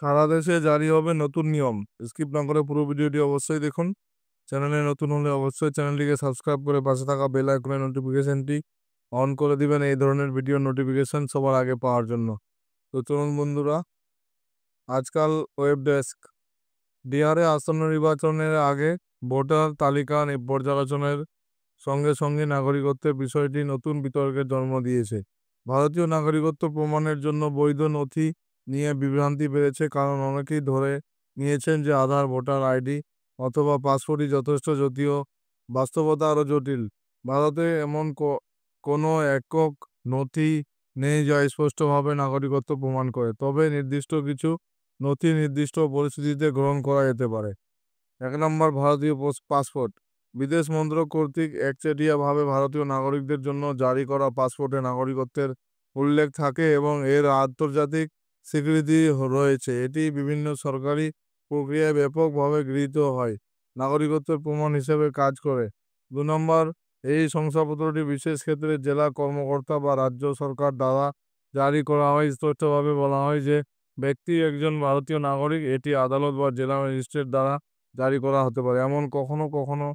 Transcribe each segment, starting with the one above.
সারা দেশে জারি হবে নতুন নিয়ম। স্কিপ না করে পুরো ভিডিওটি অবশ্যই দেখুন। চ্যানেলে নতুন হলে অবশ্যই চ্যানেলটিকে সাবস্ক্রাইব করে পাশে থাকা বেল আইকনের নোটিফিকেশনটি অন করে দিবেন এই ধরনের ভিডিও নোটিফিকেশন সবার আগে পাওয়ার জন্য। তো চলুন বন্ধুরা, আজকাল ওয়েব ডেস্ক বিহারে আসন্ন নির্বাচনের আগে ভোটার তালিকা পর্যালোচনার সঙ্গে সঙ্গে নাগরিকত্বের বিষয়টি নতুন বিতর্কের জন্ম দিয়েছে। ভারতীয় নাগরিকত্ব প্রমাণের জন্য বৈধ নথি নিয়ে বিভ্রান্তি বেড়েছে, কারণ অনেকেই ধরে নিয়েছেন যে আধার, ভোটার আইডি অথবা পাসপোর্টই যথেষ্ট, যদিও বাস্তবতা আরও জটিল। ভারতে এমন কোনো একক নথি নেই যা স্পষ্টভাবে নাগরিকত্ব প্রমাণ করে, তবে নির্দিষ্ট কিছু নথি নির্দিষ্ট পরিস্থিতিতে গ্রহণ করা যেতে পারে। 1 নম্বর, ভারতীয় পাসপোর্ট। বিদেশ মন্ত্রক কর্তৃক একচেটিয়াভাবে ভারতীয় নাগরিকদের জন্য জারি করা পাসপোর্টে নাগরিকত্বের উল্লেখ থাকে এবং এর আন্তর্জাতিক স্বীকৃতি রয়েছে। এটি বিভিন্ন সরকারি প্রক্রিয়ায় ব্যাপকভাবে গৃহীত হয়, নাগরিকত্বের প্রমাণ হিসেবে কাজ করে। 2 নম্বর, এই শংসাপত্রটি বিশেষ ক্ষেত্রে জেলা কর্মকর্তা বা রাজ্য সরকার দ্বারা জারি করা হয়। স্পষ্টভাবে বলা হয় যে ব্যক্তি একজন ভারতীয় নাগরিক। এটি আদালত বা জেলা ম্যাজিস্ট্রেট দ্বারা জারি করা হতে পারে, এমন কখনো কখনো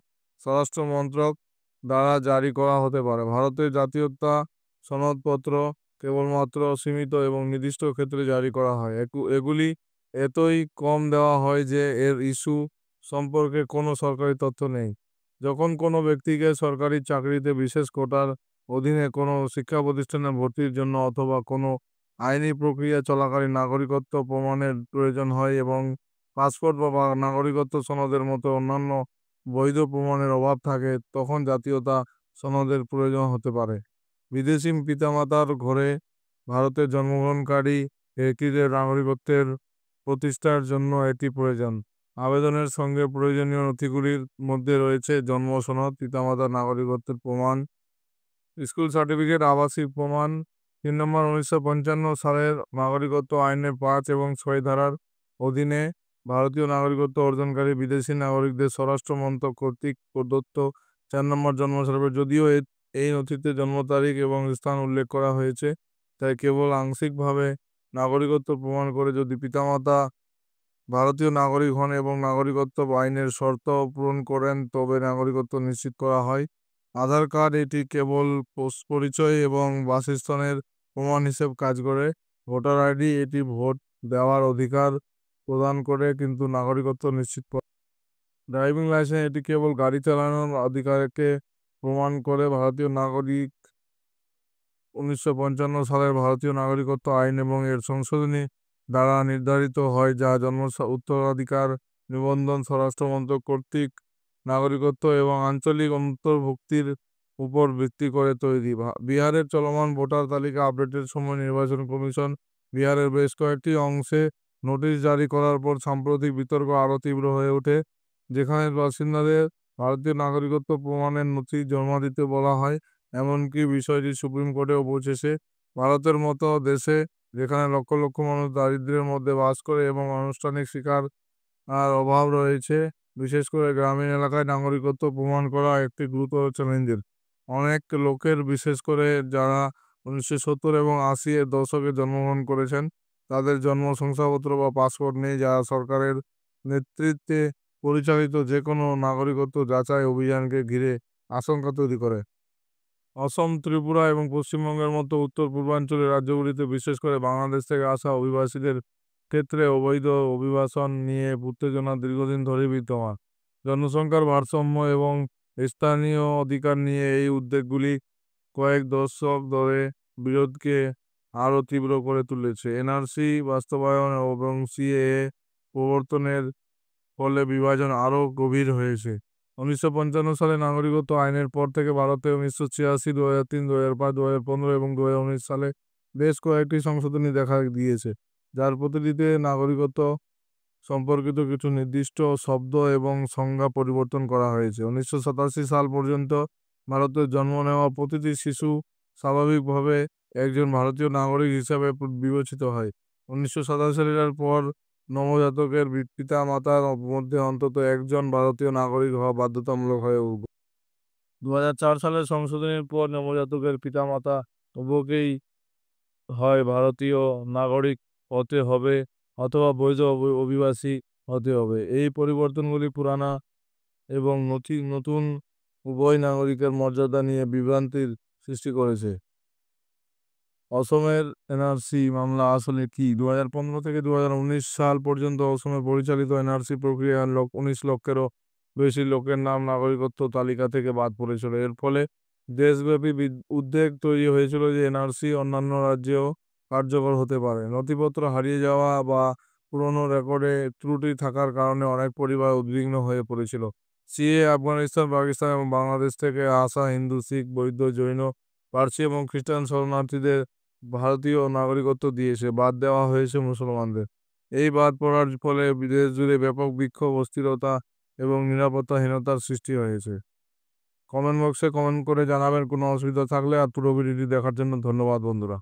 স্বরাষ্ট্র মন্ত্রক দ্বারা জারি করা হতে পারে। ভারতের জাতীয়তা সনদপত্র কেবলমাত্র সীমিত এবং নির্দিষ্ট ক্ষেত্রে জারি করা হয়। এগুলি এতই কম দেওয়া হয় যে এর ইস্যু সম্পর্কে কোনো সরকারি তথ্য নেই। যখন কোনো ব্যক্তিকে সরকারি চাকরিতে, বিশেষ কোটার অধীনে কোনো শিক্ষা প্রতিষ্ঠানে ভর্তির জন্য অথবা কোনো আইনি প্রক্রিয়া চলাকালীন নাগরিকত্ব প্রমাণের প্রয়োজন হয় এবং পাসপোর্ট বা নাগরিকত্ব সনদের মতো অন্যান্য বৈধ প্রমাণের অভাব থাকে, তখন জাতীয়তা সনদের প্রয়োজন হতে পারে। বিদেশি পিতামাতার ঘরে ভারতের জন্মগ্রহণকারী ব্যক্তিদের নাগরিকত্বের প্রতিষ্ঠার জন্য এটি প্রয়োজন। আবেদনের সঙ্গে প্রয়োজনীয় নথিগুলির মধ্যে রয়েছে জন্ম সনদ, পিতামাতার নাগরিকত্বের প্রমাণ, স্কুল সার্টিফিকেট, আবাসিক প্রমাণ। 3 নম্বর, 1955 সালের নাগরিকত্ব আইনের 5 এবং 6 ধারার অধীনে ভারতীয় নাগরিকত্ব অর্জনকারী বিদেশি নাগরিকদের স্বরাষ্ট্র মন্ত্রক কর্তৃক প্রদত্ত 4 নম্বর জন্ম সার্টিফিকেট। যদিও এই নথিতে জন্ম তারিখ এবং স্থান উল্লেখ করা হয়েছে, তাই কেবল আংশিকভাবে নাগরিকত্ব প্রমাণ করে। যদি পিতামাতা ভারতীয় নাগরিক হন এবং নাগরিকত্ব আইনের শর্ত পূরণ করেন, তবে নাগরিকত্ব নিশ্চিত করা হয়। আধার কার্ড, এটি কেবল পরিচয় এবং বাসস্থানের প্রমাণ হিসেবে কাজ করে। ভোটার আইডি, এটি ভোট দেওয়ার অধিকার প্রদান করে কিন্তু নাগরিকত্ব নিশ্চিত করে। ড্রাইভিং লাইসেন্স, এটি কেবল গাড়ি চালানোর অধিকারকে প্রমাণ করে। ভারতীয় নাগরিক 1955 সালের ভারতীয় নাগরিকত্ব আইন এবং এর সংশোধনী দ্বারা নির্ধারিত হয়, যা জন্ম উত্তরাধিকার নিবন্ধন, স্বরাষ্ট্র মন্ত্রক কর্তৃক নাগরিকত্ব এবং আঞ্চলিক অন্তর্ভুক্তির উপর ভিত্তি করে তৈরি। বিহারের চলমান ভোটার তালিকা আপডেটের সময় নির্বাচন কমিশন বিহারের বেশ কয়েকটি অংশে নোটিশ জারি করার পর সাম্প্রতিক বিতর্ক আরও তীব্র হয়ে ওঠে, যেখানে বাসিন্দাদের ভারতীয় নাগরিকত্ব প্রমাণের নথি জমা দিতে বলা হয়। এমনকি বিষয়টি সুপ্রিম কোর্টেও পৌঁছেছে। ভারতের মতো দেশে, যেখানে লক্ষ লক্ষ মানুষ দারিদ্র্যের মধ্যে বাস করে এবং আনুষ্ঠানিক শিক্ষার অভাব রয়েছে, বিশেষ করে গ্রামীণ এলাকায় নাগরিকত্ব প্রমাণ করা একটি গুরুতর চ্যালেঞ্জের। অনেক লোকের, বিশেষ করে যারা 1970 এবং 80-এর দশকে জন্মগ্রহণ করেছেন, তাদের জন্ম শংসাপত্র বা পাসপোর্ট নেই, যা সরকারের নেতৃত্বে পরিচালিত যে কোনো নাগরিকত্ব যাচাই অভিযানকে ঘিরে আশঙ্কা তৈরি করে। অসম, ত্রিপুরা এবং পশ্চিমবঙ্গের মতো উত্তর পূর্বাঞ্চলের রাজ্যগুলিতে, বিশেষ করে বাংলাদেশ থেকে আসা অভিবাসীদের ক্ষেত্রে অবৈধ অভিবাসন নিয়ে উত্তেজনা দীর্ঘদিন ধরেই বিদ্যমান। জনসংখ্যার ভারসাম্য এবং স্থানীয় অধিকার নিয়ে এই উদ্বেগগুলি কয়েক দশক ধরে বিরোধকে আরও তীব্র করে তুলেছে। এনআরসি বাস্তবায়ন এবং সিএএ প্রবর্তনের ফলে বিভাজন আরও গভীর হয়েছে। 1955 সালে নাগরিকত্ব আইনের পর থেকে ভারতে 1986, 2003, 2005, 2015 এবং 2019 সালে বেশ কয়েকটি সংশোধনী দেখা দিয়েছে, যার প্রতিটিতে নাগরিকত্ব সম্পর্কিত কিছু নির্দিষ্ট শব্দ এবং সংজ্ঞা পরিবর্তন করা হয়েছে। 1987 সাল পর্যন্ত ভারতে জন্ম নেওয়া প্রতিটি শিশু স্বাভাবিকভাবে একজন ভারতীয় নাগরিক হিসাবে বিবেচিত হয়। 1987 সালের পর নবজাতকের পিতা-মাতার মধ্যে অন্তত একজন ভারতীয় নাগরিক হওয়া বাধ্যতামূলক হয়ে উঠবে। 2004 সালের সংশোধনীর পর নবজাতকের পিতামাতা উভয়কেই হয় ভারতীয় নাগরিক হতে হবে অথবা বৈধ অভিবাসী হতে হবে। এই পরিবর্তনগুলি পুরানা এবং নতুন উভয় নাগরিকের মর্যাদা নিয়ে বিভ্রান্তির সৃষ্টি করেছে। অসমের এনআরসি মামলা আসলে কি? 2015 থেকে 2019 সাল পর্যন্ত অসমে পরিচালিত এনআরসি প্রক্রিয়ায় 19 লক্ষেরও বেশি লোকের নাম নাগরিকত্ব তালিকা থেকে বাদ পড়েছিল। এর ফলে দেশব্যাপী উদ্বেগ তৈরি হয়েছিল যে এনআরসি অন্যান্য রাজ্যেও কার্যকর হতে পারে। নথিপত্র হারিয়ে যাওয়া বা পুরনো রেকর্ডে ত্রুটি থাকার কারণে অনেক পরিবার উদ্বিগ্ন হয়ে পড়েছিল। সিএ আফগানিস্তান, পাকিস্তান এবং বাংলাদেশ থেকে আসা হিন্দু, শিখ, বৌদ্ধ, জৈন, পার্সি এবং খ্রিস্টান শরণার্থীদের ভারতীয় নাগরিকত্ব দিয়েছে, বাদ দেওয়া হয়েছে মুসলমানদের। এই বাদ পড়ার ফলে বিদেশ জুড়ে ব্যাপক বিক্ষোভ, অস্থিরতা এবং নিরাপত্তাহীনতার সৃষ্টি হয়েছে। কমেন্ট বক্সে কমেন্ট করে জানাবেন কোনো অসুবিধা থাকলে। আর পুরো ভিডিওটি দেখার জন্য ধন্যবাদ বন্ধুরা।